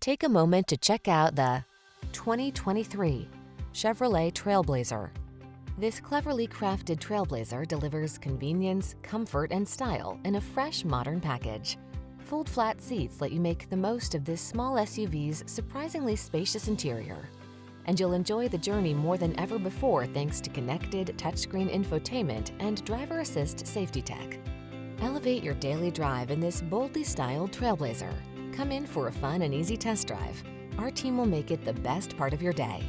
Take a moment to check out the 2023 Chevrolet TrailBlazer. This cleverly crafted TrailBlazer delivers convenience, comfort, and style in a fresh, modern package. Fold-flat seats let you make the most of this small SUV's surprisingly spacious interior. And you'll enjoy the journey more than ever before thanks to connected touchscreen infotainment and driver assist safety tech. Elevate your daily drive in this boldly styled TrailBlazer. Come in for a fun and easy test drive. Our team will make it the best part of your day.